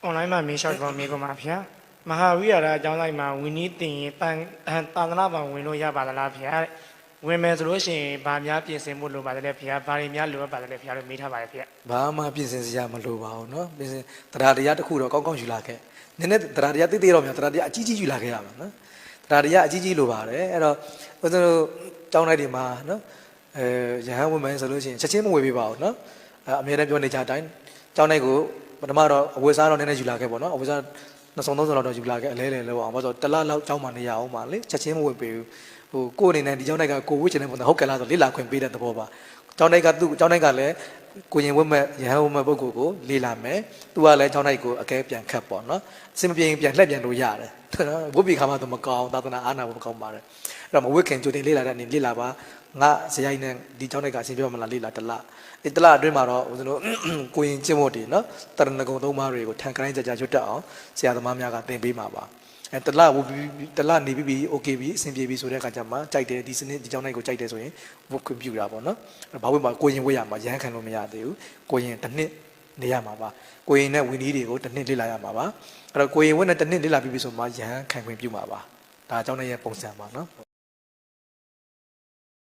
online မှာမေးလျှောက်ပေါ်မေးကုန်ပါဗျာမဟာဝိဟာရအကြောင်းလိုက်မှာဝင်းနီးတင်ရင်တာသနာ့ဘောင်ဝင်လို့ရပါသလားဗျာဝင်မယ်ဆိုလို့ရှိရင်ဗာများပြင်ဆင်မှုလိုပါတယ်ဗျာဗာတွေများလိုအပ်ပါတယ်ဗျာလို့မေးထားပါတယ်ဗျာ ဘာမှပြင်ဆင်စရာမလိုပါဘူးเนาะပြင်ဆင်တရားတရားတစ်ခုတော့ကောင်းကောင်းယူလာခဲ့နည်းနည်းတရားတရားတိတိတော့များတရားတရားအကြီးကြီးယူလာခဲ့ရမှာเนาะတရားတရားအကြီးကြီးလိုပါတယ်အဲ့တော့ဦးဇင်းတို့တောင်းလိုက်ဒီမှာเนาะရဟန်းဝင်မယ်ဆိုလို့ရှိရင်ချက်ချင်းမဝေပေးပါဘူးเนาะအမြဲတမ်းပြောနေကြအတိုင်းတောင်းလိုက်ကိုပထမတော့အဝေစားတော့နည်းနည်းယူလာခဲ့ပေါ့เนาะအဝေစားနှစ်ဆုံးသုံးဆုံးတော့ယူလာခဲ့အလဲလဲလောက်အောင်ဘာလို့တလားလောက်ကြောင်းမှနေရအောင်ပါလေချက်ချင်းမဝေပေးဘူးဟိုကိုယ်အနေနဲ့ဒီကျောင်းတိုက်ကကိုဝစ်ချင်တဲ့ပုံစံဟုတ်ကဲ့လားဆိုလေ့လာခွင့်ပေးတဲ့သဘောပါကျောင်းတိုက်ကသူ့ကျောင်းတိုက်ကလည်းကိုရင်ဝတ်မဲ့ရဟန်းဝတ်မဲ့ပုဂ္ဂိုလ်ကိုလေ့လာမယ်သူကလည်းကျောင်းတိုက်ကိုအကဲပြန်ခတ်ပေါ့နော်အစင်မပြေရင်ပြန်လှည့်ပြန်လို့ရတယ်နော်ဝတ်ပြီးခါမှတော့မကောင်းသာသနာအားနာဖို့မကောင်းပါတယ်အဲ့တော့မဝတ်ခင်ကြိုတင်လေ့လာတဲ့အနေလေ့လာပါငါဇယိုင်းနဲ့ဒီကျောင်းတိုက်ကအစဉ်ပြောမလားလေ့လာတလားဒီတလားအတွင်းမှာတော့ဦးဇင်းတို့ကိုရင်ကျင့်ဖို့တည်နော်တရဏဂုံသုံးပါးတွေကိုထန်ခိုင်းကြကြရွတ်တတ်အောင်ဆရာသမားများကသင်ပေးမှာပါတလဝတလနေပြီး okay ပြီအဆင်ပြေပြီဆိုတဲ့အခါကျမှကြိုက်တယ်ဒီစနစ်ဒီကြောင်းနိုင်ကိုကြိုက်တယ်ဆိုရင်ဝတ်ခွင့်ပြုတာပေါ့နော်ဘာဝိမှာကိုရင်ဝတ်ရမှာရဟန်းခံလို့မရသေးဘူးကိုရင်တစ်နှစ်နေရမှာပါကိုရင်နဲ့ဝီနီးတွေကိုတစ်နှစ်လေ့လာရမှာပါအဲ့တော့ကိုရင်ဝတ်နဲ့တစ်နှစ်လေ့လာပြီးပြီဆိုမှရဟန်းခံခွင့်ပြုမှာပါဒါအကြောင်းနဲ့ရဲ့ပုံစံပါနော်